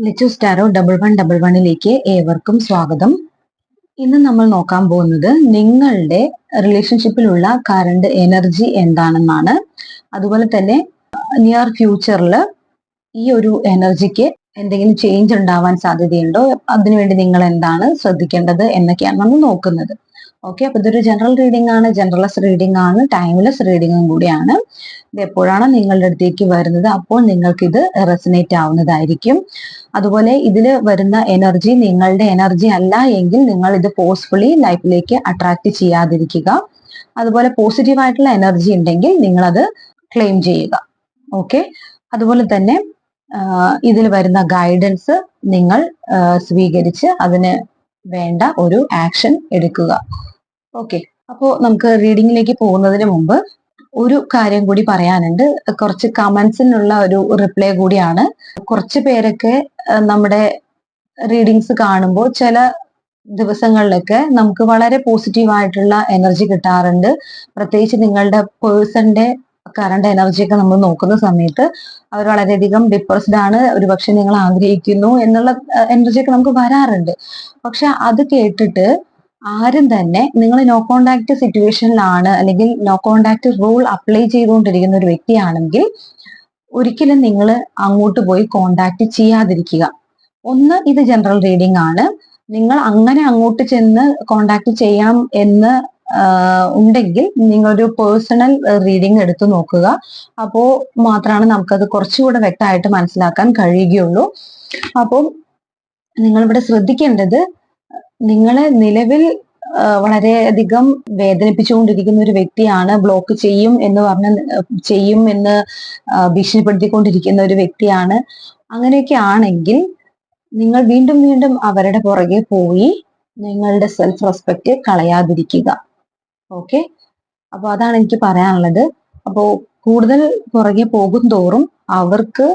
Lichu's tarot 1111ലേക്ക് ഏവർക്കും സ്വാഗതം. ഇന്ന് നമ്മൾ നോക്കാൻ പോകുന്നത് നിങ്ങളുടെ റിലേഷൻഷിപ്പിലുള്ള കറണ്ട് എനർജി എന്താണെന്നാണ്. അതുപോലെ തന്നെ നിയർ ഫ്യൂച്ചറിൽ ഈ ഒരു എനർജിക്ക് എന്തെങ്കിലും ചേഞ്ച് ഉണ്ടാവാൻ സാധ്യതയുണ്ടോ, അതിനുവേണ്ടി നിങ്ങൾ എന്താണ് ശ്രദ്ധിക്കേണ്ടത് എന്നൊക്കെയാണ് നമ്മൾ നോക്കുന്നത്. ഓക്കെ, അപ്പൊ ഇതൊരു ജനറൽ റീഡിംഗ് ആണ്, ജനറൽലെസ് റീഡിംഗ് ആണ്, ടൈംലെസ് റീഡിംഗും കൂടിയാണ്. ഇത് എപ്പോഴാണ് നിങ്ങളുടെ അടുത്തേക്ക് വരുന്നത് അപ്പോൾ നിങ്ങൾക്ക് ഇത് റെസനേറ്റ് ആവുന്നതായിരിക്കും. അതുപോലെ ഇതിൽ വരുന്ന എനർജി നിങ്ങളുടെ എനർജി അല്ല എങ്കിൽ നിങ്ങൾ ഇത് ഫോഴ്സ്ഫുള്ളി ലൈഫിലേക്ക് അട്രാക്ട് ചെയ്യാതിരിക്കുക. അതുപോലെ പോസിറ്റീവ് ആയിട്ടുള്ള എനർജി ഉണ്ടെങ്കിൽ നിങ്ങൾ അത് ക്ലെയിം ചെയ്യുക. ഓക്കെ, അതുപോലെ തന്നെ ഇതിൽ വരുന്ന ഗൈഡൻസ് നിങ്ങൾ സ്വീകരിച്ച് അതിന് വേണ്ട ഒരു ആക്ഷൻ എടുക്കുക. ഓക്കെ, അപ്പോൾ നമുക്ക് റീഡിങ്ങിലേക്ക് പോകുന്നതിന് മുമ്പ് ഒരു കാര്യം കൂടി പറയാനുണ്ട്. കുറച്ച് കമന്റ്സിനുള്ള ഒരു റിപ്ലൈ കൂടിയാണ്. കുറച്ച് പേരൊക്കെ നമ്മുടെ റീഡിങ്സ് കാണുമ്പോൾ ചില ദിവസങ്ങളിലൊക്കെ നമുക്ക് വളരെ പോസിറ്റീവ് ആയിട്ടുള്ള എനർജി കിട്ടാറുണ്ട്. പ്രത്യേകിച്ച് നിങ്ങളുടെ പേഴ്സന്റെ കറണ്ട് എനർജിയൊക്കെ നമ്മൾ നോക്കുന്ന സമയത്ത് അവർ വളരെയധികം ഡിപ്രസ്ഡ് ആണ്, ഒരുപക്ഷെ നിങ്ങൾ ആഗ്രഹിക്കുന്നു എന്നുള്ള എനർജിയൊക്കെ നമുക്ക് വരാറുണ്ട്. പക്ഷെ അത് കേട്ടിട്ട് ആരും തന്നെ നിങ്ങൾ നോ കോണ്ടാക്ട് സിറ്റുവേഷനിലാണ് അല്ലെങ്കിൽ നോ കോണ്ടാക്ട് റൂൾ അപ്ലൈ ചെയ്തുകൊണ്ടിരിക്കുന്ന ഒരു വ്യക്തിയാണെങ്കിൽ ഒരിക്കലും നിങ്ങൾ അങ്ങോട്ട് പോയി കോണ്ടാക്ട് ചെയ്യാതിരിക്കുക. ഒന്ന്, ഇത് ജനറൽ റീഡിംഗ് ആണ്. നിങ്ങൾ അങ്ങനെ അങ്ങോട്ട് ചെന്ന് കോണ്ടാക്ട് ചെയ്യണം എന്ന് ഉണ്ടെങ്കിൽ നിങ്ങളൊരു പേഴ്സണൽ റീഡിംഗ് എടുത്തു നോക്കുക. അപ്പോൾ മാത്രമാണ് നമുക്കത് കുറച്ചുകൂടെ വ്യക്തമായിട്ട് മനസ്സിലാക്കാൻ കഴിയുകയുള്ളൂ. അപ്പോൾ നിങ്ങളിവിടെ ശ്രദ്ധിക്കേണ്ടത്, നിങ്ങളെ നിലവിൽ വളരെയധികം വേദനിപ്പിച്ചുകൊണ്ടിരിക്കുന്ന ഒരു വ്യക്തിയാണ്, ബ്ലോക്ക് ചെയ്യും എന്ന് ഭീഷണിപ്പെടുത്തിക്കൊണ്ടിരിക്കുന്ന ഒരു വ്യക്തിയാണ്. അങ്ങനെയൊക്കെ ആണെങ്കിൽ നിങ്ങൾ വീണ്ടും വീണ്ടും അവരുടെ പുറകെ പോയി നിങ്ങളുടെ സെൽഫ് റെസ്പെക്റ്റ് കളയാതിരിക്കുക. ഓക്കെ, അപ്പൊ അതാണ് എനിക്ക് പറയാനുള്ളത്. അപ്പോൾ കൂടുതൽ പുറകെ പോകും തോറും അവർക്ക്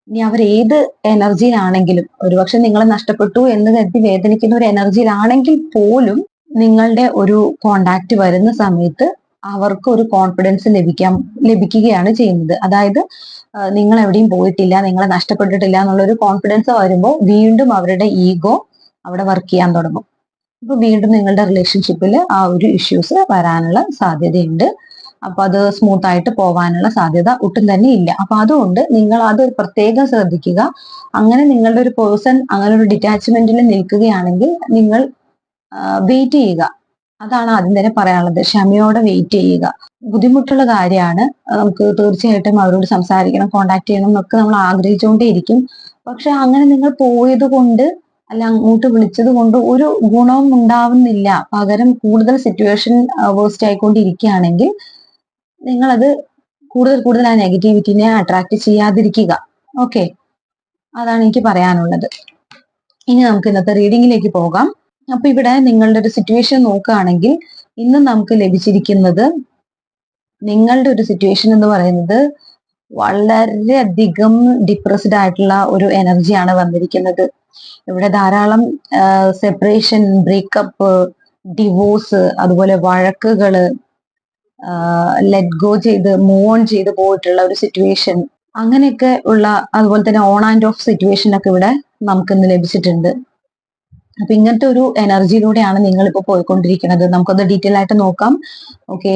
ഇനി അവർ ഏത് എനർജിയിലാണെങ്കിലും, ഒരുപക്ഷെ നിങ്ങളെ നഷ്ടപ്പെട്ടു എന്ന് കരുതി വേദനിക്കുന്ന ഒരു എനർജിയിലാണെങ്കിൽ പോലും നിങ്ങളുടെ ഒരു കോണ്ടാക്ട് വരുന്ന സമയത്ത് അവർക്ക് ഒരു കോൺഫിഡൻസ് ലഭിക്കുകയാണ് ചെയ്യുന്നത്. അതായത് നിങ്ങൾ എവിടെയും പോയിട്ടില്ല, നിങ്ങളെ നഷ്ടപ്പെട്ടിട്ടില്ല എന്നുള്ള ഒരു കോൺഫിഡൻസ് വരുമ്പോൾ വീണ്ടും അവരുടെ ഈഗോ അവിടെ വർക്ക് ചെയ്യാൻ തുടങ്ങും. അപ്പൊ വീണ്ടും നിങ്ങളുടെ റിലേഷൻഷിപ്പിൽ ആ ഒരു ഇഷ്യൂസ് വരാനുള്ള സാധ്യതയുണ്ട്. അപ്പൊ അത് സ്മൂത്ത് ആയിട്ട് പോവാനുള്ള സാധ്യത ഒട്ടും തന്നെ ഇല്ല. അപ്പൊ അതുകൊണ്ട് നിങ്ങൾ അത് പ്രത്യേകം ശ്രദ്ധിക്കുക. അങ്ങനെ നിങ്ങളുടെ ഒരു പേഴ്സൺ അങ്ങനെ ഒരു ഡിറ്റാച്ച്മെന്റിൽ നിൽക്കുകയാണെങ്കിൽ നിങ്ങൾ വെയിറ്റ് ചെയ്യുക. അതാണ് ആദ്യം തന്നെ പറയാനുള്ളത്. ക്ഷമയോടെ വെയിറ്റ് ചെയ്യുക. ബുദ്ധിമുട്ടുള്ള കാര്യമാണ്. നമുക്ക് തീർച്ചയായിട്ടും അവരോട് സംസാരിക്കണം, കോണ്ടാക്ട് ചെയ്യണം എന്നൊക്കെ നമ്മൾ ആഗ്രഹിച്ചുകൊണ്ടേയിരിക്കും. പക്ഷെ അങ്ങനെ നിങ്ങൾ പോയത് കൊണ്ട് അല്ല അങ്ങോട്ട് വിളിച്ചത് കൊണ്ട് ഒരു ഗുണവും ഉണ്ടാവുന്നില്ല. പകരം കൂടുതൽ സിറ്റുവേഷൻ വേസ്റ്റ് ആയിക്കൊണ്ടിരിക്കുകയാണെങ്കിൽ നിങ്ങളത് കൂടുതൽ ആ നെഗറ്റിവിറ്റിനെ അട്രാക്ട് ചെയ്യാതിരിക്കുക. ഓക്കെ, അതാണ് എനിക്ക് പറയാനുള്ളത്. ഇനി നമുക്ക് ഇന്നത്തെ റീഡിങ്ങിലേക്ക് പോകാം. അപ്പൊ ഇവിടെ നിങ്ങളുടെ ഒരു സിറ്റുവേഷൻ നോക്കുകയാണെങ്കിൽ ഇന്ന് നമുക്ക് ലഭിച്ചിരിക്കുന്നത്, നിങ്ങളുടെ ഒരു സിറ്റുവേഷൻ എന്ന് പറയുന്നത് വളരെയധികം ഡിപ്രസ്ഡ് ആയിട്ടുള്ള ഒരു എനർജിയാണ് വന്നിരിക്കുന്നത്. ഇവിടെ ധാരാളം സെപ്പറേഷൻ, ബ്രേക്കപ്പ്, ഡിവോഴ്സ്, അതുപോലെ വഴക്കുകള്, ലെറ്റ് ഗോ ചെയ്ത് മൂവ് ഓൺ ചെയ്ത് പോയിട്ടുള്ള ഒരു സിറ്റുവേഷൻ, അങ്ങനെയൊക്കെ ഉള്ള, അതുപോലെ തന്നെ ഓൺ ആൻഡ് ഓഫ് സിറ്റുവേഷൻ ഒക്കെ ഇവിടെ നമുക്ക് ഇന്ന് ലഭിച്ചിട്ടുണ്ട്. അപ്പൊ ഇങ്ങനത്തെ ഒരു എനർജിയിലൂടെയാണ് നിങ്ങൾ ഇപ്പൊ പോയിക്കൊണ്ടിരിക്കുന്നത്. നമുക്കത് ഡീറ്റെയിൽ ആയിട്ട് നോക്കാം. ഓക്കെ,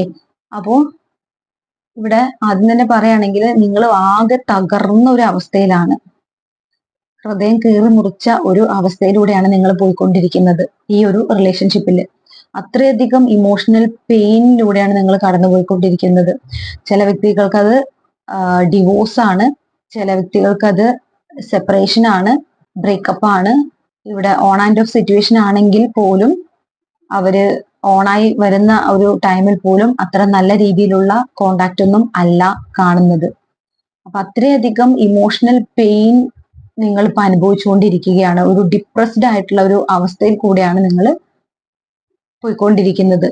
അപ്പോ ഇവിടെ ആദ്യം തന്നെ പറയുകയാണെങ്കിൽ നിങ്ങൾ ആകെ തകർന്ന ഒരു അവസ്ഥയിലാണ്, ഹൃദയം കീറി മുറിച്ച ഒരു അവസ്ഥയിലൂടെയാണ് നിങ്ങൾ പോയിക്കൊണ്ടിരിക്കുന്നത്. ഈ ഒരു റിലേഷൻഷിപ്പിൽ അത്രയധികം ഇമോഷണൽ പെയിനിലൂടെയാണ് നിങ്ങൾ കടന്നു പോയിക്കൊണ്ടിരിക്കുന്നത്. ചില വ്യക്തികൾക്ക് അത് ഡിവോഴ്സ് ആണ്, ചില വ്യക്തികൾക്ക് അത് സെപ്പറേഷൻ ആണ്, ബ്രേക്കപ്പ് ആണ്. ഇവിടെ ഓൺ ആൻഡ് ഓഫ് സിറ്റുവേഷൻ ആണെങ്കിൽ പോലും അവര് ഓണായി വരുന്ന ഒരു ടൈമിൽ പോലും അത്ര നല്ല രീതിയിലുള്ള കോണ്ടാക്ട് ഒന്നും അല്ല കാണുന്നത്. അപ്പൊ അത്രയധികം ഇമോഷണൽ പെയിൻ നിങ്ങൾ ഇപ്പൊ അനുഭവിച്ചുകൊണ്ടിരിക്കുകയാണ്. ഒരു ഡിപ്രസ്ഡ് ആയിട്ടുള്ള ഒരു അവസ്ഥയിൽ കൂടെയാണ് നിങ്ങൾ പോയിക്കൊണ്ടിരിക്കുന്നത്.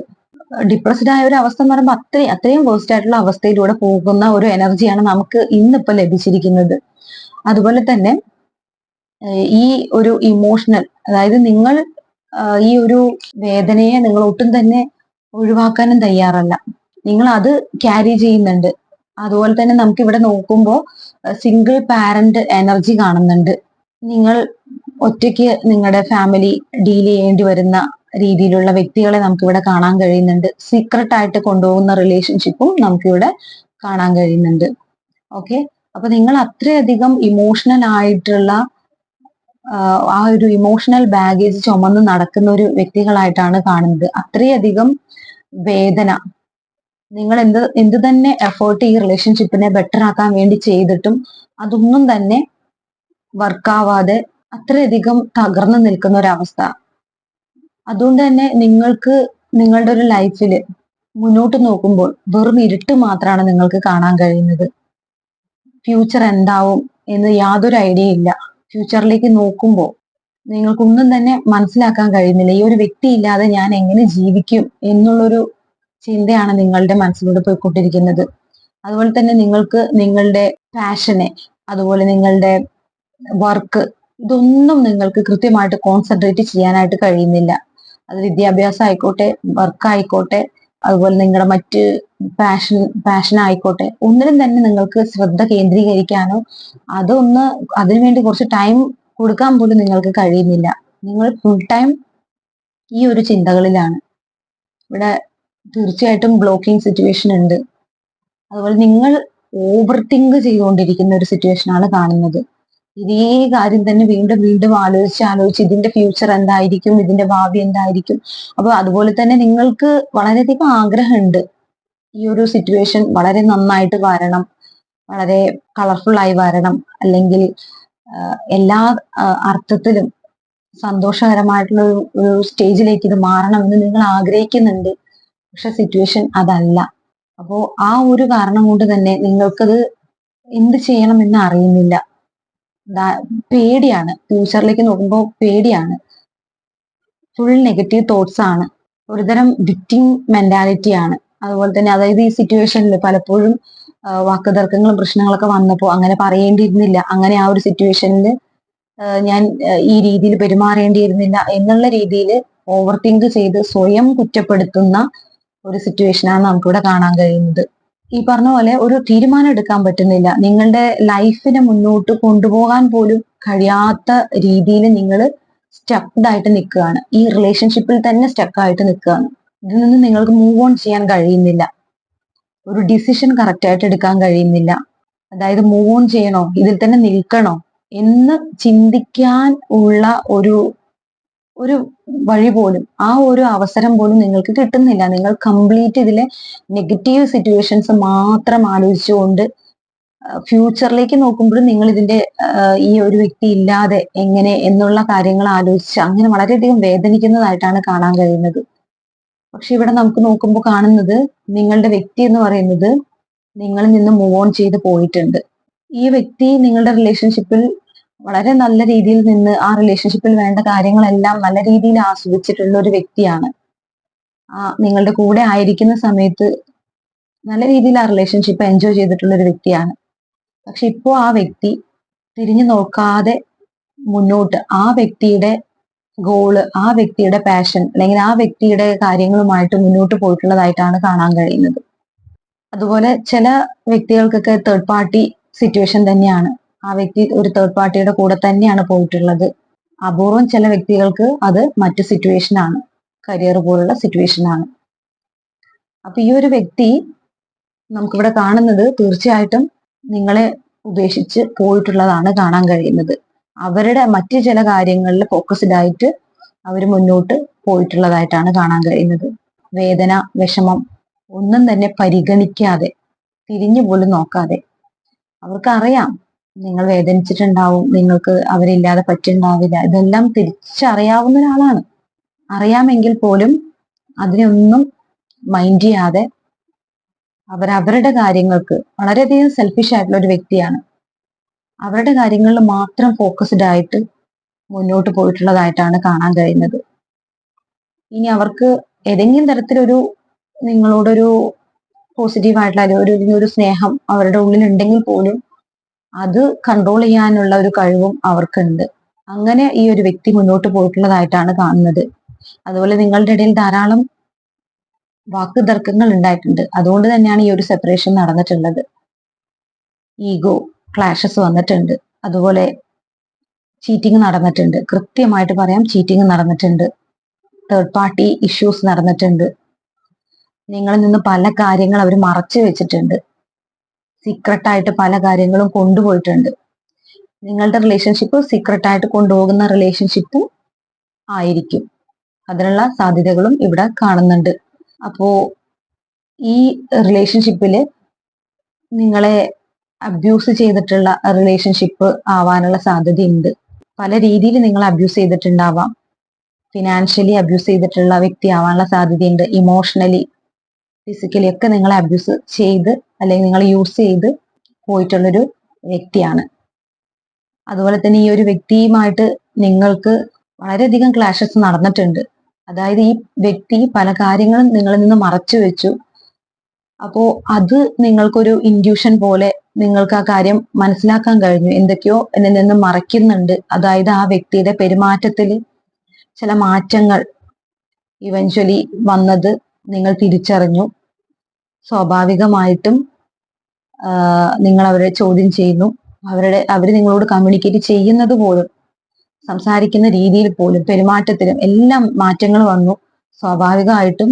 ഡിപ്രസ്ഡ് ആയ ഒരു അവസ്ഥ എന്ന് പറയുമ്പോൾ അത്രയും വേസ്റ്റ് ആയിട്ടുള്ള അവസ്ഥയിലൂടെ പോകുന്ന ഒരു എനർജിയാണ് നമുക്ക് ഇന്നിപ്പോ ലഭിച്ചിരിക്കുന്നത്. അതുപോലെ തന്നെ ഈ ഒരു ഇമോഷണൽ, അതായത് നിങ്ങൾ ഈ ഒരു വേദനയെ നിങ്ങൾ ഒട്ടും തന്നെ ഒഴിവാക്കാനും തയ്യാറല്ല, നിങ്ങൾ അത് ക്യാരി ചെയ്യുന്നുണ്ട്. അതുപോലെ തന്നെ നമുക്ക് ഇവിടെ നോക്കുമ്പോൾ സിംഗിൾ പാരന്റ് എനർജി കാണുന്നുണ്ട്. നിങ്ങൾ ഒറ്റയ്ക്ക് നിങ്ങളുടെ ഫാമിലി ഡീൽ ചെയ്യേണ്ടി വരുന്ന രീതിയിലുള്ള വ്യക്തികളെ നമുക്കിവിടെ കാണാൻ കഴിയുന്നുണ്ട്. സീക്രട്ട് ആയിട്ട് കൊണ്ടുപോകുന്ന റിലേഷൻഷിപ്പും നമുക്കിവിടെ കാണാൻ കഴിയുന്നുണ്ട്. ഓക്കെ, അപ്പൊ നിങ്ങൾ അത്രയധികം ഇമോഷണൽ ആയിട്ടുള്ള ആ ഒരു ഇമോഷണൽ ബാഗേജ് ചുമന്ന് നടക്കുന്ന ഒരു വ്യക്തികളായിട്ടാണ് കാണുന്നത്. അത്രയധികം വേദന നിങ്ങൾ എന്ത് തന്നെ എഫേർട്ട് ഈ റിലേഷൻഷിപ്പിനെ ബെറ്റർ ആക്കാൻ വേണ്ടി ചെയ്തിട്ടും അതൊന്നും തന്നെ വർക്കാവാതെ അത്രയധികം തകർന്നു നിൽക്കുന്ന ഒരവസ്ഥ. അതുകൊണ്ട് തന്നെ നിങ്ങൾക്ക് നിങ്ങളുടെ ഒരു ലൈഫിൽ മുന്നോട്ട് നോക്കുമ്പോൾ വെറും ഇരുട്ട് മാത്രമാണ് നിങ്ങൾക്ക് കാണാൻ കഴിയുന്നത്. ഫ്യൂച്ചർ എന്താവും എന്ന് യാതൊരു ഐഡിയ ഇല്ല. ഫ്യൂച്ചറിലേക്ക് നോക്കുമ്പോൾ നിങ്ങൾക്കൊന്നും തന്നെ മനസ്സിലാക്കാൻ കഴിയുന്നില്ല. ഈ ഒരു വ്യക്തി ഇല്ലാതെ ഞാൻ എങ്ങനെ ജീവിക്കും എന്നുള്ളൊരു ചിന്തയാണ് നിങ്ങളുടെ മനസ്സിലൂടെ പോയിക്കൊണ്ടിരിക്കുന്നത്. അതുപോലെ തന്നെ നിങ്ങൾക്ക് നിങ്ങളുടെ പാഷനെ, അതുപോലെ നിങ്ങളുടെ വർക്ക്, ഇതൊന്നും നിങ്ങൾക്ക് കൃത്യമായിട്ട് കോൺസെൻട്രേറ്റ് ചെയ്യാനായിട്ട് കഴിയുന്നില്ല. അത് വിദ്യാഭ്യാസം ആയിക്കോട്ടെ, വർക്ക് ആയിക്കോട്ടെ, അതുപോലെ നിങ്ങളുടെ മറ്റ് പാഷൻ ആയിക്കോട്ടെ, ഒന്നിനും തന്നെ നിങ്ങൾക്ക് ശ്രദ്ധ കേന്ദ്രീകരിക്കാനോ അതൊന്ന് അതിനുവേണ്ടി കുറച്ച് ടൈം കൊടുക്കാൻ പോലും നിങ്ങൾക്ക് കഴിയുന്നില്ല. നിങ്ങൾ ഫുൾ ടൈം ഈ ഒരു ചിന്തകളിലാണ്. ഇവിടെ തീർച്ചയായിട്ടും ബ്ലോക്കിംഗ് സിറ്റുവേഷൻ ഉണ്ട്. അതുപോലെ നിങ്ങൾ ഓവർ തിങ്ക് ചെയ്തുകൊണ്ടിരിക്കുന്ന ഒരു സിറ്റുവേഷൻ ആണ് കാണുന്നത്. ഇതേ കാര്യം തന്നെ വീണ്ടും വീണ്ടും ആലോചിച്ച് ഇതിന്റെ ഫ്യൂച്ചർ എന്തായിരിക്കും, ഇതിന്റെ ഭാവി എന്തായിരിക്കും. അപ്പൊ അതുപോലെ തന്നെ നിങ്ങൾക്ക് വളരെയധികം ആഗ്രഹമുണ്ട് ഈ ഒരു സിറ്റുവേഷൻ വളരെ നന്നായിട്ട് വരണം, വളരെ കളർഫുൾ ആയി വരണം, അല്ലെങ്കിൽ എല്ലാ അർത്ഥത്തിലും സന്തോഷകരമായിട്ടുള്ള ഒരു സ്റ്റേജിലേക്ക് ഇത് മാറണമെന്ന് നിങ്ങൾ ആഗ്രഹിക്കുന്നുണ്ട്. പക്ഷെ സിറ്റുവേഷൻ അതല്ല. അപ്പോ ആ ഒരു കാരണം കൊണ്ട് തന്നെ നിങ്ങൾക്കത് എന്ത് ചെയ്യണമെന്ന് അറിയുന്നില്ല. പേടിയാണ്, ഫ്യൂച്ചറിലേക്ക് നോക്കുമ്പോൾ പേടിയാണ്. ഫുൾ നെഗറ്റീവ് തോട്ട്സ് ആണ്. ഒരുതരം വിക്ടിം മെന്റാലിറ്റി ആണ്. അതുപോലെ തന്നെ അതായത് ഈ സിറ്റുവേഷനിൽ പലപ്പോഴും വാക്കുതർക്കങ്ങളും പ്രശ്നങ്ങളൊക്കെ വന്നപ്പോൾ അങ്ങനെ പറയേണ്ടിയിരുന്നില്ല, അങ്ങനെ ആ ഒരു സിറ്റുവേഷനിൽ ഞാൻ ഈ രീതിയിൽ പെരുമാറേണ്ടിയിരുന്നില്ല എന്നുള്ള രീതിയിൽ ഓവർ തിങ്ക് ചെയ്ത് സ്വയം കുറ്റപ്പെടുത്തുന്ന ഒരു സിറ്റുവേഷനാണ് നമുക്കിവിടെ കാണാൻ കഴിയുന്നത്. ഈ പറഞ്ഞ പോലെ ഒരു തീരുമാനം എടുക്കാൻ പറ്റുന്നില്ല. നിങ്ങളുടെ ലൈഫിനെ മുന്നോട്ട് കൊണ്ടുപോകാൻ പോലും കഴിയാത്ത രീതിയിൽ നിങ്ങൾ സ്റ്റക്ഡ് ആയിട്ട് നിൽക്കുകയാണ്. ഈ റിലേഷൻഷിപ്പിൽ തന്നെ സ്റ്റക്ക് ആയിട്ട് നിൽക്കുകയാണ്. ഇതിൽ നിന്ന് നിങ്ങൾക്ക് മൂവ് ഓൺ ചെയ്യാൻ കഴിയുന്നില്ല. ഒരു ഡിസിഷൻ കറക്റ്റ് ആയിട്ട് എടുക്കാൻ കഴിയുന്നില്ല. അതായത് മൂവ് ഓൺ ചെയ്യണോ, ഇതിൽ തന്നെ നിൽക്കണോ എന്ന് ചിന്തിക്കാൻ ഉള്ള ഒരു ഒരു വഴി പോലും, ആ ഒരു അവസരം പോലും നിങ്ങൾക്ക് കിട്ടുന്നില്ല. നിങ്ങൾ കംപ്ലീറ്റ് ഇതിലെ നെഗറ്റീവ് സിറ്റുവേഷൻസ് മാത്രം ആലോചിച്ചുകൊണ്ട് ഫ്യൂച്ചറിലേക്ക് നോക്കുമ്പോഴും നിങ്ങൾ ഇതിന്റെ ഈ ഒരു വ്യക്തി ഇല്ലാതെ എങ്ങനെ എന്നുള്ള കാര്യങ്ങൾ ആലോചിച്ച് അങ്ങനെ വളരെയധികം വേദനിക്കുന്നതായിട്ടാണ് കാണാൻ കഴിയുന്നത്. പക്ഷെ ഇവിടെ നമുക്ക് നോക്കുമ്പോൾ കാണുന്നത് നിങ്ങളുടെ വ്യക്തി എന്ന് പറയുന്നത് നിങ്ങളിൽ നിന്ന് മൂവ് ഓൺ ചെയ്ത് പോയിട്ടുണ്ട്. ഈ വ്യക്തി നിങ്ങളുടെ റിലേഷൻഷിപ്പിൽ വളരെ നല്ല രീതിയിൽ നിന്ന് ആ റിലേഷൻഷിപ്പിൽ വേണ്ട കാര്യങ്ങളെല്ലാം നല്ല രീതിയിൽ ആസ്വദിച്ചിട്ടുള്ള ഒരു വ്യക്തിയാണ്. നിങ്ങളുടെ കൂടെ ആയിരിക്കുന്ന സമയത്ത് നല്ല രീതിയിൽ ആ റിലേഷൻഷിപ്പ് എൻജോയ് ചെയ്തിട്ടുള്ള ഒരു വ്യക്തിയാണ്. പക്ഷെ ഇപ്പോ ആ വ്യക്തി തിരിഞ്ഞു നോക്കാതെ മുന്നോട്ട് ആ വ്യക്തിയുടെ ഗോള്, ആ വ്യക്തിയുടെ പാഷൻ, അല്ലെങ്കിൽ ആ വ്യക്തിയുടെ കാര്യങ്ങളുമായിട്ട് മുന്നോട്ട് പോയിട്ടുള്ളതായിട്ടാണ് കാണാൻ കഴിയുന്നത്. അതുപോലെ ചില വ്യക്തികൾക്കൊക്കെ തേർഡ് പാർട്ടി സിറ്റുവേഷൻ തന്നെയാണ്. ആ വ്യക്തി ഒരു തേർഡ് പാർട്ടിയുടെ കൂടെ തന്നെയാണ് പോയിട്ടുള്ളത്. അപൂർവം ചില വ്യക്തികൾക്ക് അത് മറ്റു സിറ്റുവേഷൻ ആണ്, കരിയർ പോലുള്ള സിറ്റുവേഷൻ ആണ്. അപ്പൊ ഈ ഒരു വ്യക്തി നമുക്കിവിടെ കാണുന്നത് തീർച്ചയായിട്ടും നിങ്ങളെ ഉപേക്ഷിച്ച് പോയിട്ടുള്ളതാണ് കാണാൻ കഴിയുന്നത്. അവരുടെ മറ്റു ചില കാര്യങ്ങളിൽ ഫോക്കസ്ഡ് ആയിട്ട് അവർ മുന്നോട്ട് പോയിട്ടുള്ളതായിട്ടാണ് കാണാൻ കഴിയുന്നത്. വേദന, വിഷമം ഒന്നും തന്നെ പരിഗണിക്കാതെ, തിരിഞ്ഞു പോലും നോക്കാതെ. അവർക്കറിയാം നിങ്ങൾ വേദനിച്ചിട്ടുണ്ടാവും, നിങ്ങൾക്ക് അവരില്ലാതെ പറ്റുണ്ടാവില്ല, ഇതെല്ലാം തിരിച്ചറിയാവുന്ന ഒരാളാണ്. അറിയാമെങ്കിൽ പോലും അതിനൊന്നും മൈൻഡ് ചെയ്യാതെ അവരവരുടെ കാര്യങ്ങൾക്ക്, വളരെയധികം സെൽഫിഷ് ആയിട്ടുള്ള ഒരു വ്യക്തിയാണ്, അവരുടെ കാര്യങ്ങളിൽ മാത്രം ഫോക്കസ്ഡ് ആയിട്ട് മുന്നോട്ട് പോയിട്ടുള്ളതായിട്ടാണ് കാണാൻ കഴിയുന്നത്. ഇനി അവർക്ക് ഏതെങ്കിലും തരത്തിലൊരു നിങ്ങളോടൊരു പോസിറ്റീവ് ആയിട്ടുള്ള ഒരു സ്നേഹം അവരുടെ ഉള്ളിൽ ഉണ്ടെങ്കിൽ പോലും അത് കൺട്രോൾ ചെയ്യാനുള്ള ഒരു കഴിവും അവർക്കുണ്ട്. അങ്ങനെ ഈ ഒരു വ്യക്തി മുന്നോട്ട് പോയിട്ടുള്ളതായിട്ടാണ് കാണുന്നത്. അതുപോലെ നിങ്ങളുടെ ഇടയിൽ ധാരാളം വാക്ക് തർക്കങ്ങൾ ഉണ്ടായിട്ടുണ്ട്. അതുകൊണ്ട് തന്നെയാണ് ഈ ഒരു സെപ്പറേഷൻ നടന്നിട്ടുള്ളത്. ഈഗോ ക്ലാഷസ് വന്നിട്ടുണ്ട്. അതുപോലെ ചീറ്റിംഗ് നടന്നിട്ടുണ്ട്. കൃത്യമായിട്ട് പറയാം, ചീറ്റിംഗ് നടന്നിട്ടുണ്ട്. തേർഡ് പാർട്ടി ഇഷ്യൂസ് നടന്നിട്ടുണ്ട്. നിങ്ങളിൽ നിന്ന് പല കാര്യങ്ങൾ അവർ മറച്ചു വെച്ചിട്ടുണ്ട്. സീക്രട്ടായിട്ട് പല കാര്യങ്ങളും കൊണ്ടുപോയിട്ടുണ്ട്. നിങ്ങളുടെ റിലേഷൻഷിപ്പ് സീക്രട്ടായിട്ട് കൊണ്ടുപോകുന്ന റിലേഷൻഷിപ്പ് ആയിരിക്കും. അതിനുള്ള സാധ്യതകളും ഇവിടെ കാണുന്നുണ്ട്. അപ്പോ ഈ റിലേഷൻഷിപ്പില് നിങ്ങളെ അബ്യൂസ് ചെയ്തിട്ടുള്ള റിലേഷൻഷിപ്പ് ആവാനുള്ള സാധ്യതയുണ്ട്. പല രീതിയിൽ നിങ്ങൾ അബ്യൂസ് ചെയ്തിട്ടുണ്ടാവാം. ഫിനാൻഷ്യലി അബ്യൂസ് ചെയ്തിട്ടുള്ള വ്യക്തി ആവാനുള്ള സാധ്യതയുണ്ട്. ഇമോഷണലി, ഫിസിക്കലി ഒക്കെ നിങ്ങളെ അബ്യൂസ് ചെയ്ത് അല്ലെങ്കിൽ നിങ്ങൾ യൂസ് ചെയ്ത് പോയിട്ടുള്ളൊരു വ്യക്തിയാണ്. അതുപോലെ തന്നെ ഈ ഒരു വ്യക്തിയുമായിട്ട് നിങ്ങൾക്ക് വളരെയധികം ക്ലാഷസ് നടന്നിട്ടുണ്ട്. അതായത് ഈ വ്യക്തി പല കാര്യങ്ങളും നിങ്ങളിൽ നിന്ന് മറച്ചു വെച്ചു. അപ്പോ അത് നിങ്ങൾക്കൊരു ഇൻഡ്യൂഷൻ പോലെ നിങ്ങൾക്ക് ആ കാര്യം മനസ്സിലാക്കാൻ കഴിഞ്ഞു. എന്തൊക്കെയോ എന്നിൽ നിന്ന് മറയ്ക്കുന്നുണ്ട്. അതായത് ആ വ്യക്തിയുടെ പെരുമാറ്റത്തിൽ ചില മാറ്റങ്ങൾ ഇവഞ്ച്വലി വന്നത് നിങ്ങൾ തിരിച്ചറിഞ്ഞു. സ്വാഭാവികമായിട്ടും നിങ്ങൾ അവരെ ചോദ്യം ചെയ്യുന്നു. അവർ നിങ്ങളോട് കമ്മ്യൂണിക്കേറ്റ് ചെയ്യുന്നത് പോലും, സംസാരിക്കുന്ന രീതിയിൽ പോലും, പെരുമാറ്റത്തിലും എല്ലാം മാറ്റങ്ങൾ വന്നു. സ്വാഭാവികമായിട്ടും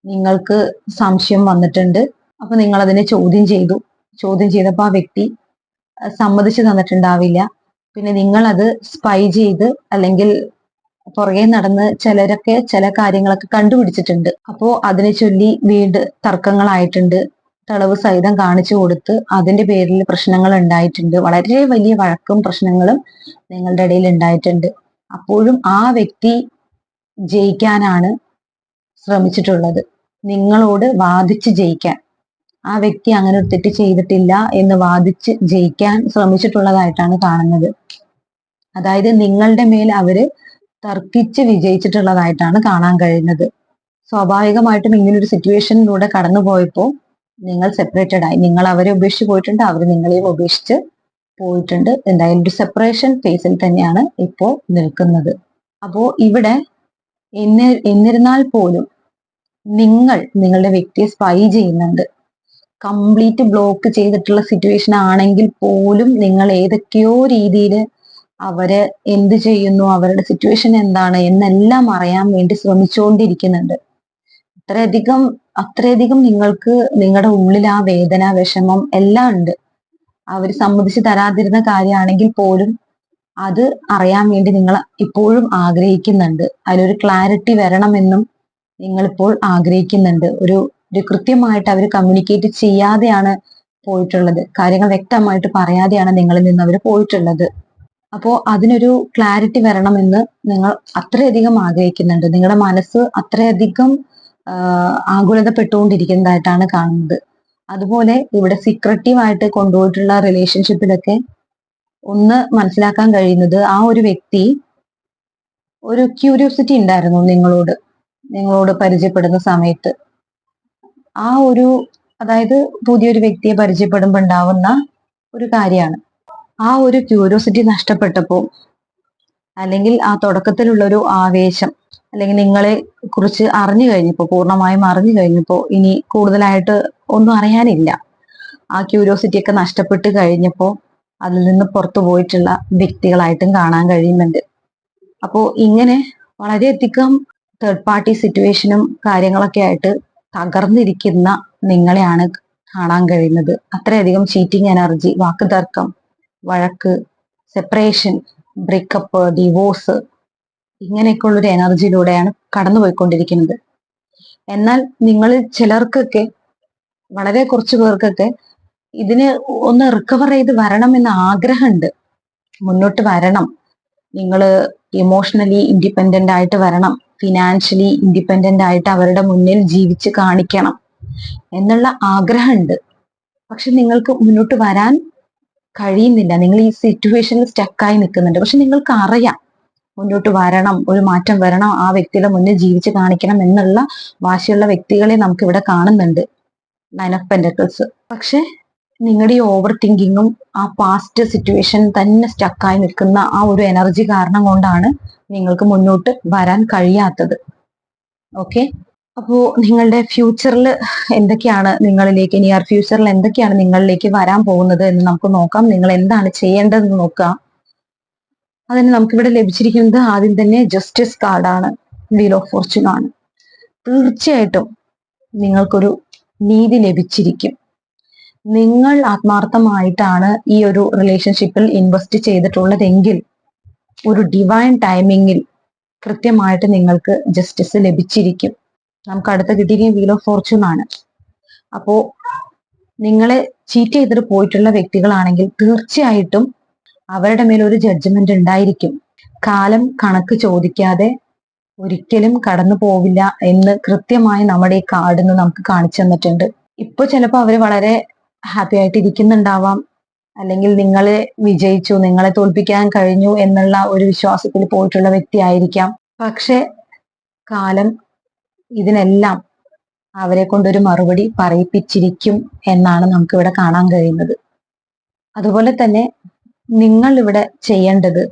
നിങ്ങൾക്ക് സംശയം വന്നിട്ടുണ്ട്. അപ്പൊ നിങ്ങൾ അതിനെ ചോദ്യം ചെയ്തു. ചോദ്യം ചെയ്തപ്പോൾ ആ വ്യക്തി സമ്മതിച്ചു തന്നിട്ടുണ്ടാവില്ല. പിന്നെ നിങ്ങൾ അത് സ്പൈ ചെയ്ത് അല്ലെങ്കിൽ പുറകെ നടന്ന് ചിലരൊക്കെ ചില കാര്യങ്ങളൊക്കെ കണ്ടുപിടിച്ചിട്ടുണ്ട്. അപ്പോ അതിനെ ചൊല്ലി വീണ്ടും തർക്കങ്ങളായിട്ടുണ്ട്. തെളിവ് സഹിതം കാണിച്ചു കൊടുത്ത് അതിന്റെ പേരിൽ പ്രശ്നങ്ങൾ ഉണ്ടായിട്ടുണ്ട്. വളരെ വലിയ വഴക്കും പ്രശ്നങ്ങളും നിങ്ങളുടെ ഇടയിൽ ഉണ്ടായിട്ടുണ്ട്. അപ്പോഴും ആ വ്യക്തി ജയിക്കാനാണ് ശ്രമിച്ചിട്ടുള്ളത്, നിങ്ങളോട് വാദിച്ച് ജയിക്കാൻ. ആ വ്യക്തി അങ്ങനെ ഒരു തെറ്റ് ചെയ്തിട്ടില്ല എന്ന് വാദിച്ച് ജയിക്കാൻ ശ്രമിച്ചിട്ടുള്ളതായിട്ടാണ് കാണുന്നത്. അതായത് നിങ്ങളുടെ മേൽ അവര് തർക്കിച്ച് വിജയിച്ചിട്ടുള്ളതായിട്ടാണ് കാണാൻ കഴിയുന്നത്. സ്വാഭാവികമായിട്ടും ഇങ്ങനൊരു സിറ്റുവേഷനിലൂടെ കടന്നുപോയപ്പോൾ നിങ്ങൾ സെപ്പറേറ്റഡ് ആയി. നിങ്ങൾ അവരെ ഉപേക്ഷിച്ച് പോയിട്ടുണ്ട്, അവർ നിങ്ങളെയും ഉപേക്ഷിച്ച് പോയിട്ടുണ്ട്. എന്തായാലും ഒരു സെപ്പറേഷൻ ഫേസിൽ തന്നെയാണ് ഇപ്പോൾ നിൽക്കുന്നത്. അപ്പോ ഇവിടെ എന്നിരുന്നാൽ പോലും നിങ്ങളുടെ വ്യക്തിയെ സ്പൈ ചെയ്യുന്നുണ്ട്. കംപ്ലീറ്റ് ബ്ലോക്ക് ചെയ്തിട്ടുള്ള സിറ്റുവേഷൻ ആണെങ്കിൽ പോലും നിങ്ങൾ ഏതൊക്കെയോ രീതിയിൽ അവര് എന്ത് ചെയ്യുന്നു, അവരുടെ സിറ്റുവേഷൻ എന്താണ് എന്നെല്ലാം അറിയാൻ വേണ്ടി ശ്രമിച്ചുകൊണ്ടിരിക്കുന്നുണ്ട്. അത്രയധികം നിങ്ങൾക്ക് നിങ്ങളുടെ ഉള്ളിൽ ആ വേദന, വിഷമം എല്ലാം ഉണ്ട്. അവർ സമ്മതിച്ച് തരാതിരുന്ന കാര്യമാണെങ്കിൽ പോലും അത് അറിയാൻ വേണ്ടി നിങ്ങൾ ഇപ്പോഴും ആഗ്രഹിക്കുന്നുണ്ട്. അതിലൊരു ക്ലാരിറ്റി വരണമെന്നും നിങ്ങളിപ്പോൾ ആഗ്രഹിക്കുന്നുണ്ട്. ഒരു കൃത്യമായിട്ട് അവർ കമ്മ്യൂണിക്കേറ്റ് ചെയ്യാതെയാണ് പോയിട്ടുള്ളത്. കാര്യങ്ങൾ വ്യക്തമായിട്ട് പറയാതെയാണ് നിങ്ങളിൽ നിന്ന് അവർ പോയിട്ടുള്ളത്. അപ്പോൾ അതിനൊരു ക്ലാരിറ്റി വരണമെന്ന് നിങ്ങൾ അത്രയധികം ആഗ്രഹിക്കുന്നുണ്ട്. നിങ്ങളുടെ മനസ്സ് അത്രയധികം ആകുലതപ്പെട്ടുകൊണ്ടിരിക്കുന്നതായിട്ടാണ് കാണുന്നത്. അതുപോലെ ഇവിടെ സീക്രട്ടീവായിട്ട് കൊണ്ടുപോയിട്ടുള്ള റിലേഷൻഷിപ്പിലൊക്കെ ഒന്ന് മനസ്സിലാക്കാൻ കഴിയുന്നത്, ആ ഒരു വ്യക്തി ഒരു ക്യൂരിയോസിറ്റി ഉണ്ടായിരുന്നു നിങ്ങളോട് പരിചയപ്പെടുന്ന സമയത്ത്. അതായത് പുതിയൊരു വ്യക്തിയെ പരിചയപ്പെടുമ്പോൾ ഉണ്ടാവുന്ന ഒരു കാര്യമാണ്. ആ ഒരു ക്യൂരിയോസിറ്റി നഷ്ടപ്പെട്ടപ്പോൾ, അല്ലെങ്കിൽ ആ തുടക്കത്തിലുള്ള ഒരു ആവേശം, അല്ലെങ്കിൽ നിങ്ങളെ കുറിച്ച് അറിഞ്ഞു കഴിഞ്ഞപ്പോൾ, പൂർണ്ണമായും അറിഞ്ഞു കഴിഞ്ഞപ്പോൾ ഇനി കൂടുതലായിട്ട് ഒന്നും അറിയാനില്ല. ആ ക്യൂരിയോസിറ്റി ഒക്കെ നഷ്ടപ്പെട്ട് കഴിഞ്ഞപ്പോൾ അതിൽ നിന്ന് പുറത്തു പോയിട്ടുള്ള വ്യക്തികളായിട്ടും കാണാൻ കഴിയുന്നുണ്ട്. അപ്പോൾ ഇങ്ങനെ വളരെയധികം തേർഡ് പാർട്ടി സിറ്റുവേഷനും കാര്യങ്ങളൊക്കെ ആയിട്ട് തകർന്നിരിക്കുന്ന നിങ്ങളെയാണ് കാണാൻ കഴിയുന്നത്. അത്രയധികം ചീറ്റിംഗ് എനർജി, വാക്കുതർക്കം, വഴക്ക്, സെപ്പറേഷൻ, ബ്രേക്കപ്പ്, ഡിവോഴ്സ്, ഇങ്ങനെയൊക്കെയുള്ളൊരു എനർജിയിലൂടെയാണ് കടന്നുപോയിക്കൊണ്ടിരിക്കുന്നത്. എന്നാൽ നിങ്ങളിൽ ചിലർക്കൊക്കെ, വളരെ കുറച്ചു പേർക്കൊക്കെ ഇതിന് ഒന്ന് റിക്കവർ ചെയ്ത് വരണമെന്ന് ആഗ്രഹമുണ്ട്. മുന്നോട്ട് വരണം, നിങ്ങൾ ഇമോഷണലി ഇൻഡിപെൻഡന്റ് ആയിട്ട് വരണം, ഫിനാൻഷ്യലി ഇൻഡിപെൻഡന്റ് ആയിട്ട് അവരുടെ മുന്നിൽ ജീവിച്ച് കാണിക്കണം എന്നുള്ള ആഗ്രഹമുണ്ട്. പക്ഷെ നിങ്ങൾക്ക് മുന്നോട്ട് വരാൻ കഴിയുന്നില്ല. നിങ്ങൾ ഈ സിറ്റുവേഷനിൽ സ്റ്റക്കായി നിൽക്കുന്നുണ്ട്. പക്ഷെ നിങ്ങൾക്ക് അറിയാം മുന്നോട്ട് വരണം, ഒരു മാറ്റം വരണം, ആ വ്യക്തിയുടെ മുന്നിൽ ജീവിച്ച് കാണിക്കണം എന്നുള്ള വാശിയുള്ള വ്യക്തികളെ നമുക്ക് ഇവിടെ കാണുന്നുണ്ട്, 9 ഓഫ് പെന്റക്കിൾസ്. പക്ഷെ നിങ്ങളുടെ ഈ ഓവർ തിങ്കിങ്ങും ആ പാസ്റ്റ് സിറ്റുവേഷൻ തന്നെ സ്റ്റക്കായി നിൽക്കുന്ന ആ ഒരു എനർജി കാരണം കൊണ്ടാണ് നിങ്ങൾക്ക് മുന്നോട്ട് വരാൻ കഴിയാത്തത്. ഓക്കെ, അപ്പോ നിങ്ങളുടെ ഫ്യൂച്ചറിൽ എന്തൊക്കെയാണ്, നിങ്ങളിലേക്ക് നിയർ ഫ്യൂച്ചറിൽ എന്തൊക്കെയാണ് നിങ്ങളിലേക്ക് വരാൻ പോകുന്നത് എന്ന് നമുക്ക് നോക്കാം. നിങ്ങൾ എന്താണ് ചെയ്യേണ്ടതെന്ന് നോക്കാം. അതിന് നമുക്കിവിടെ ലഭിച്ചിരിക്കുന്നത് ആദ്യം തന്നെ ജസ്റ്റിസ് കാർഡാണ്, വീൽ ഓഫ് ഫോർച്യൂൺ ആണ്. തീർച്ചയായിട്ടും നിങ്ങൾക്കൊരു നീതി ലഭിച്ചിരിക്കും. നിങ്ങൾ ആത്മാർത്ഥമായിട്ടാണ് ഈ ഒരു റിലേഷൻഷിപ്പിൽ ഇൻവെസ്റ്റ് ചെയ്തിട്ടുള്ളതെങ്കിൽ ഒരു ഡിവൈൻ ടൈമിങ്ങിൽ കൃത്യമായിട്ട് നിങ്ങൾക്ക് ജസ്റ്റിസ് ലഭിച്ചിരിക്കും. നമുക്ക് അടുത്ത കിട്ടിയിരിക്കുന്ന വീൽ ഓഫ് ഫോർച്യൂൺ ആണ്. അപ്പോ നിങ്ങളെ ചീറ്റ് ചെയ്തിട്ട് പോയിട്ടുള്ള വ്യക്തികളാണെങ്കിൽ തീർച്ചയായിട്ടും അവരുടെ മേൽ ഒരു ജഡ്ജ്മെന്റ് ഉണ്ടായിരിക്കും. കാലം കണക്ക് ചോദിക്കാതെ ഒരിക്കലും കടന്നു പോവില്ല എന്ന് കൃത്യമായി നമ്മുടെ ഈ കാർഡിന്ന് നമുക്ക് കാണിച്ചു തന്നിട്ടുണ്ട്. ഇപ്പൊ ചിലപ്പോൾ അവര് വളരെ ഹാപ്പി ആയിട്ട് ഇരിക്കുന്നുണ്ടാവാം, അല്ലെങ്കിൽ നിങ്ങളെ വിജയിച്ചു, നിങ്ങളെ തോൽപ്പിക്കാൻ കഴിഞ്ഞു എന്നുള്ള ഒരു വിശ്വാസത്തിൽ പോയിട്ടുള്ള വ്യക്തി ആയിരിക്കാം. പക്ഷെ കാലം ഇതിനെല്ലാം അവരെ കൊണ്ടൊരു മറുപടി പറയിപ്പിച്ചിരിക്കും എന്നാണ് നമുക്ക് ഇവിടെ കാണാൻ കഴിയുന്നത്. അതുപോലെ തന്നെ നിങ്ങൾ ഇവിടെ ചെയ്യേണ്ടത്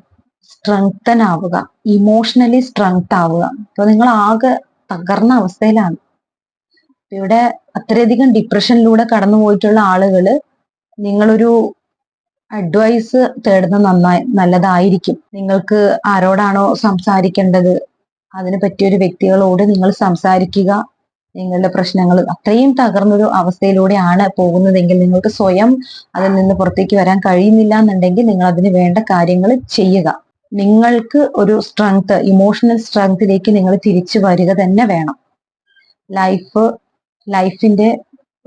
സ്ട്രെങ്തൻ ആവുക, ഇമോഷണലി സ്ട്രെങ്ത് ആവുക. ഇപ്പൊ നിങ്ങൾ ആകെ തകർന്ന അവസ്ഥയിലാണ്. ഇവിടെ അത്രയധികം ഡിപ്രഷനിലൂടെ കടന്നു പോയിട്ടുള്ള ആളുകള് നിങ്ങളൊരു അഡ്വൈസ് തേടുന്ന നല്ലതായിരിക്കും. നിങ്ങൾക്ക് ആരോടാണോ സംസാരിക്കേണ്ടത് അതിന് പറ്റിയൊരു വ്യക്തികളോട് നിങ്ങൾ സംസാരിക്കുക. നിങ്ങളുടെ പ്രശ്നങ്ങൾ അത്രയും തകർന്നൊരു അവസ്ഥയിലൂടെയാണ് പോകുന്നതെങ്കിൽ, നിങ്ങൾക്ക് സ്വയം അതിൽ നിന്ന് പുറത്തേക്ക് വരാൻ കഴിയുന്നില്ല എന്നുണ്ടെങ്കിൽ നിങ്ങൾ അതിന് വേണ്ട കാര്യങ്ങൾ ചെയ്യുക. നിങ്ങൾക്ക് ഒരു സ്ട്രെങ്ത്, ഇമോഷണൽ സ്ട്രെങ്ത്തിലേക്ക് നിങ്ങൾ തിരിച്ചു വരിക തന്നെ വേണം. ലൈഫിന്റെ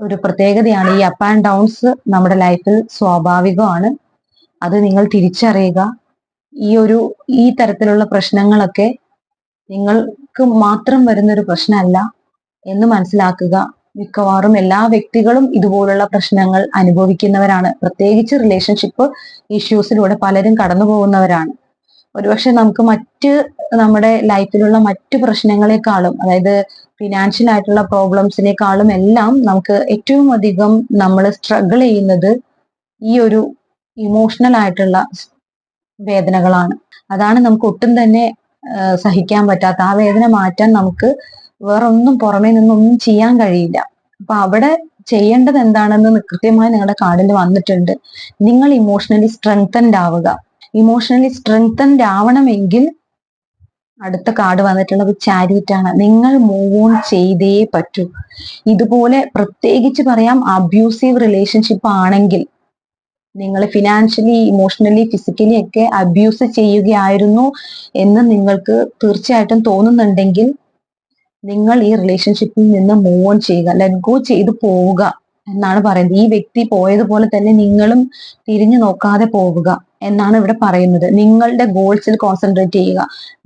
ഒരു പ്രത്യേകതയാണ് ഈ അപ്പ് ആൻഡ് ഡൗൺസ്. നമ്മുടെ ലൈഫിൽ സ്വാഭാവികമാണ്. അത് നിങ്ങൾ തിരിച്ചറിയുക. ഈ തരത്തിലുള്ള പ്രശ്നങ്ങളൊക്കെ നിങ്ങൾക്ക് മാത്രം വരുന്നൊരു പ്രശ്നമല്ല എന്ന് മനസ്സിലാക്കുക. മിക്കവാറും എല്ലാ വ്യക്തികളും ഇതുപോലുള്ള പ്രശ്നങ്ങൾ അനുഭവിക്കുന്നവരാണ്. പ്രത്യേകിച്ച് റിലേഷൻഷിപ്പ് ഇഷ്യൂസിലൂടെ പലരും കടന്നു പോകുന്നവരാണ്. ഒരുപക്ഷെ നമുക്ക് നമ്മുടെ ലൈഫിലുള്ള മറ്റു പ്രശ്നങ്ങളെക്കാളും, അതായത് ഫിനാൻഷ്യൽ ആയിട്ടുള്ള പ്രോബ്ലംസിനേക്കാളും എല്ലാം നമുക്ക് ഏറ്റവും അധികം നമ്മൾ സ്ട്രഗിൾ ചെയ്യുന്നത് ഈ ഒരു ഇമോഷണൽ ആയിട്ടുള്ള വേദനകളാണ്. അതാണ് നമുക്ക് ഒട്ടും തന്നെ സഹിക്കാൻ പറ്റാത്ത. ആ വേദന മാറ്റാൻ നമുക്ക് വേറൊന്നും പുറമേ നിന്നൊന്നും ചെയ്യാൻ കഴിയില്ല. അപ്പൊ അവിടെ ചെയ്യേണ്ടത് എന്താണെന്ന് കൃത്യമായി നിങ്ങളുടെ കാർഡിൽ വന്നിട്ടുണ്ട്. നിങ്ങൾ ഇമോഷണലി സ്ട്രെങ്തൻഡ് ആവുക. ഇമോഷണലി സ്ട്രെങ്തൻഡ് ആവണമെങ്കിൽ അടുത്ത കാർഡ് വന്നിട്ടുള്ളത് ചാരിയറ്റ് ആണ്. നിങ്ങൾ മൂവ് ഓൺ ചെയ്തേ പറ്റൂ. ഇതുപോലെ പ്രത്യേകിച്ച് പറയാം, അബ്യൂസീവ് റിലേഷൻഷിപ്പ് ആണെങ്കിൽ, നിങ്ങൾ ഫിനാൻഷ്യലി, ഇമോഷണലി, ഫിസിക്കലി ഒക്കെ അബ്യൂസ് ചെയ്യുകയായിരുന്നു എന്ന് നിങ്ങൾക്ക് തീർച്ചയായിട്ടും തോന്നുന്നുണ്ടെങ്കിൽ നിങ്ങൾ ഈ റിലേഷൻഷിപ്പിൽ നിന്ന് മൂവ് ഓൺ ചെയ്യുക, ലെറ്റ് ഗോ ചെയ്തു പോവുക എന്നാണ് പറയുന്നത്. ഈ വ്യക്തി പോയതുപോലെ തന്നെ നിങ്ങളും തിരിഞ്ഞു നോക്കാതെ പോവുക എന്നാണ് ഇവിടെ പറയുന്നത്. നിങ്ങളുടെ ഗോൾസിൽ കോൺസെൻട്രേറ്റ് ചെയ്യുക.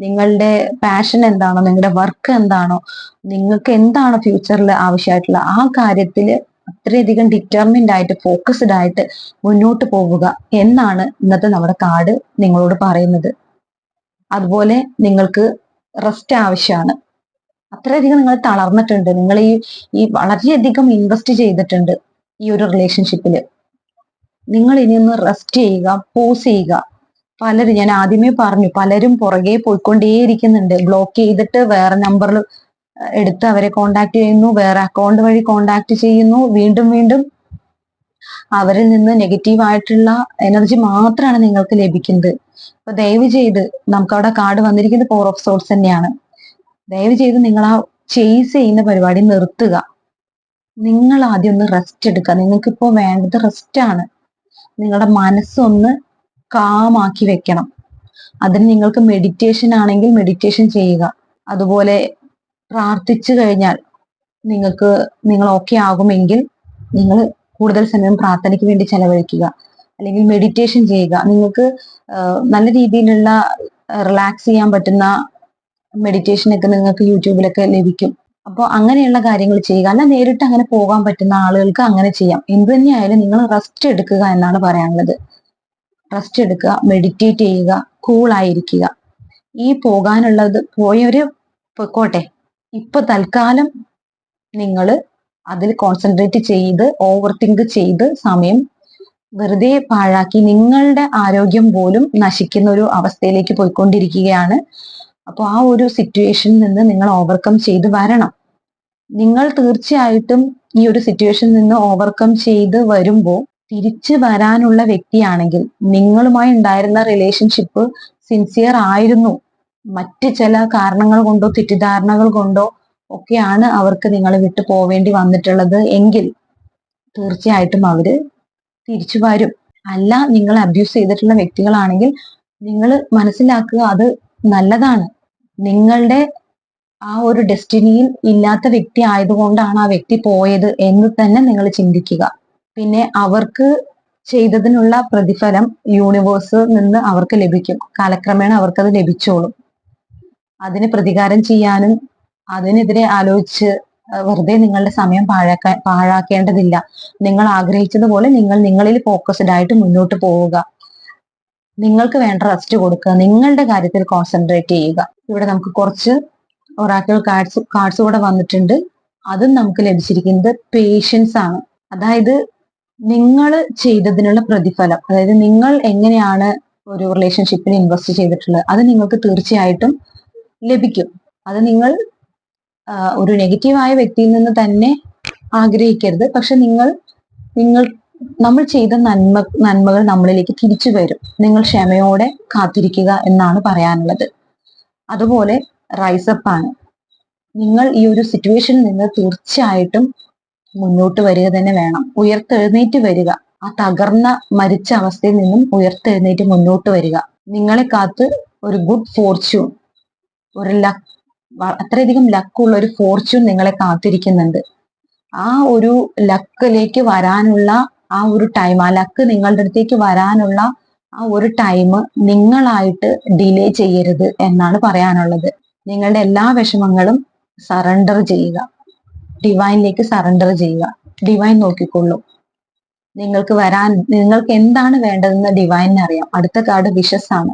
നിങ്ങളുടെ പാഷൻ എന്താണോ, നിങ്ങളുടെ വർക്ക് എന്താണോ, നിങ്ങൾക്ക് എന്താണോ ഫ്യൂച്ചറിൽ ആവശ്യമായിട്ടുള്ള ആ കാര്യത്തിൽ അത്രയധികം ഡിറ്റർമിൻഡ് ആയിട്ട്, ഫോക്കസ്ഡ് ആയിട്ട് മുന്നോട്ട് പോവുക എന്നാണ് ഇന്നത്തെ നമ്മുടെ കാർഡ് നിങ്ങളോട് പറയുന്നത്. അതുപോലെ നിങ്ങൾക്ക് റെസ്റ്റ് ആവശ്യമാണ്. അത്രയധികം നിങ്ങൾ തളർന്നിട്ടുണ്ട്. നിങ്ങൾ ഈ വളരെയധികം ഇൻവെസ്റ്റ് ചെയ്തിട്ടുണ്ട് ഈ ഒരു റിലേഷൻഷിപ്പില്. നിങ്ങൾ ഇനി ഒന്ന് റെസ്റ്റ് ചെയ്യുക, പോസ് ചെയ്യുക. ഞാൻ ആദ്യമേ പറഞ്ഞു, പലരും പുറകെ പോയിക്കൊണ്ടേയിരിക്കുന്നുണ്ട്. ബ്ലോക്ക് ചെയ്തിട്ട് വേറെ നമ്പറിൽ എടുത്ത് അവരെ കോണ്ടാക്ട് ചെയ്യുന്നു, വേറെ അക്കൗണ്ട് വഴി കോണ്ടാക്ട് ചെയ്യുന്നു. വീണ്ടും വീണ്ടും അവരിൽ നിന്ന് നെഗറ്റീവ് ആയിട്ടുള്ള എനർജി മാത്രമാണ് നിങ്ങൾക്ക് ലഭിക്കുന്നത്. അപ്പൊ ദയവ് ചെയ്ത്, നമുക്ക് അവിടെ കാർഡ് വന്നിരിക്കുന്നത് 4 ഓഫ് സോർട്സ് തന്നെയാണ്. ദയവ് ചെയ്ത് നിങ്ങൾ ആ ചേസ് ചെയ്യുന്ന പരിപാടി നിർത്തുക. നിങ്ങൾ ആദ്യം ഒന്ന് റെസ്റ്റ് എടുക്കുക. നിങ്ങൾക്കിപ്പോ വേണ്ടത് റെസ്റ്റ് ആണ്. നിങ്ങളുടെ മനസ്സൊന്ന് കാമാക്കി വെക്കണം. അതിന് നിങ്ങൾക്ക് മെഡിറ്റേഷൻ ആണെങ്കിൽ മെഡിറ്റേഷൻ ചെയ്യുക. അതുപോലെ പ്രാർത്ഥിച്ചു കഴിഞ്ഞാൽ നിങ്ങൾ ഓക്കെ ആകുമെങ്കിൽ നിങ്ങൾ കൂടുതൽ സമയം പ്രാർത്ഥനയ്ക്ക് വേണ്ടി ചെലവഴിക്കുക, അല്ലെങ്കിൽ മെഡിറ്റേഷൻ ചെയ്യുക. നിങ്ങൾക്ക് നല്ല രീതിയിലുള്ള റിലാക്സ് ചെയ്യാൻ പറ്റുന്ന മെഡിറ്റേഷൻ ഒക്കെ നിങ്ങൾക്ക് യൂട്യൂബിലൊക്കെ ലഭിക്കും. അപ്പോൾ അങ്ങനെയുള്ള കാര്യങ്ങൾ ചെയ്യുക. അല്ല നേരിട്ട് അങ്ങനെ പോകാൻ പറ്റുന്ന ആളുകൾക്ക് അങ്ങനെ ചെയ്യാം. എന്ത് തന്നെയായാലും നിങ്ങൾ റെസ്റ്റ് എടുക്കുക എന്നാണ് പറയാനുള്ളത്. റെസ്റ്റ് എടുക്കുക, മെഡിറ്റേറ്റ് ചെയ്യുക, കൂളായിരിക്കുക. ഈ പോകാനുള്ളത് പോയവര് പൊയ്ക്കോട്ടെ. ഇപ്പൊ തൽക്കാലം നിങ്ങൾ അതിൽ കോൺസെൻട്രേറ്റ് ചെയ്ത് ഓവർ തിങ്ക് ചെയ്ത് സമയം വെറുതെ പാഴാക്കി നിങ്ങളുടെ ആരോഗ്യം പോലും നശിക്കുന്ന ഒരു അവസ്ഥയിലേക്ക് പോയിക്കൊണ്ടിരിക്കുകയാണ്. അപ്പോൾ ആ ഒരു സിറ്റുവേഷനിൽ നിന്ന് നിങ്ങൾ ഓവർകം ചെയ്ത് വരണം. നിങ്ങൾ തീർച്ചയായിട്ടും ഈ ഒരു സിറ്റുവേഷനിൽ നിന്ന് ഓവർകം ചെയ്ത് വരുമ്പോൾ തിരിച്ചു വരാനുള്ള വ്യക്തിയാണെങ്കിൽ, നിങ്ങളുമായി ഉണ്ടായിരുന്ന റിലേഷൻഷിപ്പ് സിൻസിയർ ആയിരുന്നു, മറ്റ് ചില കാരണങ്ങൾ കൊണ്ടോ തെറ്റിദ്ധാരണകൾ കൊണ്ടോ ഒക്കെയാണ് അവർക്ക് നിങ്ങളെ വിട്ടു പോവേണ്ടി വന്നിട്ടുള്ളത് എങ്കിൽ തീർച്ചയായിട്ടും അവര് തിരിച്ചു വരും. അല്ല, നിങ്ങൾ അബ്യൂസ് ചെയ്തിട്ടുള്ള വ്യക്തികളാണെങ്കിൽ നിങ്ങൾ മനസ്സിലാക്കുക, അത് നല്ലതാണ്. നിങ്ങളുടെ ആ ഒരു ഡെസ്റ്റിനിയിൽ ഇല്ലാത്ത വ്യക്തി ആയതുകൊണ്ടാണ് ആ വ്യക്തി പോയത് എന്ന് തന്നെ നിങ്ങൾ ചിന്തിക്കുക. പിന്നെ അവർക്ക് ചെയ്തതിനുള്ള പ്രതിഫലം യൂണിവേഴ്സ് നിന്ന് അവർക്ക് ലഭിക്കും. കാലക്രമേണ അവർക്കത് ലഭിച്ചോളും. അതിന് പ്രതികാരം ചെയ്യാനും അതിനെതിരെ ആലോചിച്ച് വെറുതെ നിങ്ങളുടെ സമയം പാഴാക്കേണ്ടതില്ല. നിങ്ങൾ ആഗ്രഹിച്ചതുപോലെ നിങ്ങൾ നിങ്ങളിൽ ഫോക്കസ്ഡ് ആയിട്ട് മുന്നോട്ട് പോവുക. നിങ്ങൾക്ക് വേണ്ട റെസ്റ്റ് കൊടുക്കുക. നിങ്ങളുടെ കാര്യത്തിൽ കോൺസെൻട്രേറ്റ് ചെയ്യുക. ഇവിടെ നമുക്ക് കുറച്ച് ഒറാക്കിൾ കാർഡ്സ് കൂടെ വന്നിട്ടുണ്ട്. അതും നമുക്ക് ലഭിച്ചിരിക്കുന്നത് പേഷ്യൻസ് ആണ്. അതായത് നിങ്ങൾ ചെയ്തതിനുള്ള പ്രതിഫലം, അതായത് നിങ്ങൾ എങ്ങനെയാണ് ഒരു റിലേഷൻഷിപ്പിൽ ഇൻവെസ്റ്റ് ചെയ്തിട്ടുള്ളത്, അത് നിങ്ങൾക്ക് തീർച്ചയായിട്ടും ലഭിക്കും. അത് നിങ്ങൾ ഒരു നെഗറ്റീവായ വ്യക്തിയിൽ നിന്ന് തന്നെ ആഗ്രഹിക്കരുത്. പക്ഷെ നമ്മൾ ചെയ്ത നന്മകൾ നമ്മളിലേക്ക് തിരിച്ചു വരും. നിങ്ങൾ ക്ഷമയോടെ കാത്തിരിക്കുക എന്നാണ് പറയാനുള്ളത്. അതുപോലെ റൈസപ്പ് ആണ്. നിങ്ങൾ ഈ ഒരു സിറ്റുവേഷനിൽ നിന്ന് തീർച്ചയായിട്ടും മുന്നോട്ട് വരിക തന്നെ വേണം. ഉയർത്തെഴുന്നേറ്റ് വരിക. ആ തകർന്ന മരിച്ച അവസ്ഥയിൽ നിന്നും ഉയർത്തെഴുന്നേറ്റ് മുന്നോട്ട് വരിക. നിങ്ങളെ കാത്ത് ഒരു ഗുഡ് ഫോർച്യൂൺ, ഒരു ലക്ക്, അത്രയധികം ലക്കുള്ള ഒരു ഫോർച്യൂൺ നിങ്ങളെ കാത്തിരിക്കുന്നുണ്ട്. ആ ഒരു ലക്കിലേക്ക് വരാനുള്ള ആ ഒരു ടൈം, ആ ലക്ക് നിങ്ങളുടെ അടുത്തേക്ക് വരാനുള്ള ആ ഒരു ടൈം നിങ്ങളായിട്ട് ഡിലേ ചെയ്യരുത് എന്നാണ് പറയാനുള്ളത്. നിങ്ങളുടെ എല്ലാ വിഷമങ്ങളും സറണ്ടർ ചെയ്യുക, ഡിവൈനിലേക്ക് സറണ്ടർ ചെയ്യുക. ഡിവൈൻ നോക്കിക്കൊള്ളും. നിങ്ങൾക്ക് എന്താണ് വേണ്ടതെന്ന് ഡിവൈനിന് അറിയാം. അടുത്ത കാർഡ് വിഷസ് ആണ്.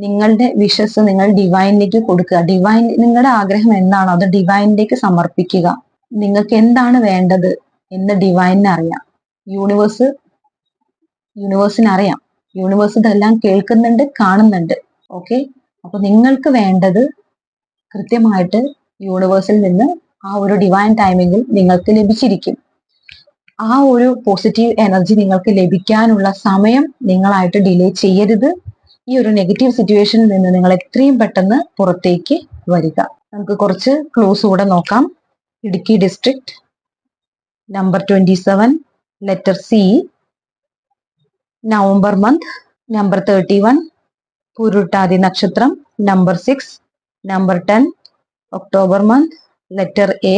നിങ്ങളുടെ വിഷസ് നിങ്ങൾ ഡിവൈനിലേക്ക് കൊടുക്കുക. നിങ്ങളുടെ ആഗ്രഹം എന്താണോ അത് ഡിവൈനിലേക്ക് സമർപ്പിക്കുക. നിങ്ങൾക്ക് എന്താണ് വേണ്ടത് എന്ന് ഡിവൈനിന് അറിയാം. യൂണിവേഴ്സിന് അറിയാം. യൂണിവേഴ്സ് ഇതെല്ലാം കേൾക്കുന്നുണ്ട്, കാണുന്നുണ്ട്. ഓക്കെ, അപ്പൊ നിങ്ങൾക്ക് വേണ്ടത് കൃത്യമായിട്ട് യൂണിവേഴ്സിൽ നിന്ന് ആ ഒരു ഡിവൈൻ ടൈമിങ്ങിൽ നിങ്ങൾക്ക് ലഭിച്ചിരിക്കും. ആ ഒരു പോസിറ്റീവ് എനർജി നിങ്ങൾക്ക് ലഭിക്കാനുള്ള സമയം നിങ്ങളായിട്ട് ഡിലേ ചെയ്യരുത്. ഈ ഒരു നെഗറ്റീവ് സിറ്റുവേഷനിൽ നിന്ന് നിങ്ങൾ എത്രയും പെട്ടെന്ന് പുറത്തേക്ക് വരിക. നമുക്ക് കുറച്ച് ക്ലൂസ് കൂടെ നോക്കാം. Idukki district, number 27, letter C, November month, number 31, Pooruttathi നക്ഷത്രം, number 6, number 10, October month, letter A,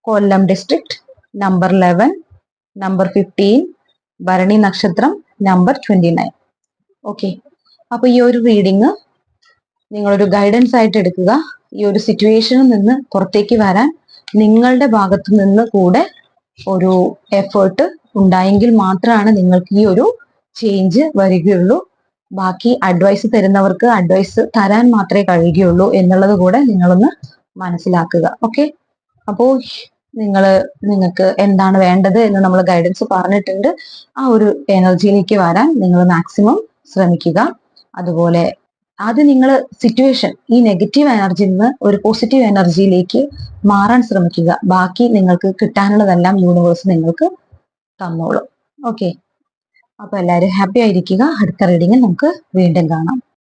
Kollam district, number 11, number 15, ഭരണി നക്ഷത്രം, നമ്പർ 29. ഓക്കെ, അപ്പൊ ഈ ഒരു റീഡിങ് നിങ്ങളൊരു ഗൈഡൻസ് ആയിട്ട് എടുക്കുക. ഈ ഒരു സിറ്റുവേഷനിൽ നിന്ന് പുറത്തേക്ക് വരാൻ നിങ്ങളുടെ ഭാഗത്തു നിന്ന് കൂടെ ഒരു എഫേർട്ട് ഉണ്ടായെങ്കിൽ മാത്രമാണ് നിങ്ങൾക്ക് ഈ ഒരു ചേഞ്ച് വരികയുള്ളൂ. ബാക്കി അഡ്വൈസ് തരുന്നവർക്ക് അഡ്വൈസ് തരാൻ മാത്രമേ കഴിയുകയുള്ളൂ എന്നുള്ളത് കൂടെ നിങ്ങളൊന്ന് മനസ്സിലാക്കുക. ഓക്കെ, അപ്പോ നിങ്ങൾക്ക് എന്താണ് വേണ്ടത് എന്ന് നമ്മൾ ഗൈഡൻസ് പറഞ്ഞിട്ടുണ്ട്. ആ ഒരു എനർജിയിലേക്ക് വരാൻ നിങ്ങൾ മാക്സിമം ശ്രമിക്കുക. അതുപോലെ ആദ്യം നിങ്ങൾ സിറ്റുവേഷൻ, ഈ നെഗറ്റീവ് എനർജിയിൽ നിന്ന് ഒരു പോസിറ്റീവ് എനർജിയിലേക്ക് മാറാൻ ശ്രമിക്കുക. ബാക്കി നിങ്ങൾക്ക് കിട്ടാനുള്ളതെല്ലാം യൂണിവേഴ്സ് നിങ്ങൾക്ക് തന്നോളും. ഓക്കെ, അപ്പൊ എല്ലാവരും ഹാപ്പി ആയിരിക്കുക. അടുത്ത റീഡിങ്ങിൽ നമുക്ക് വീണ്ടും കാണാം.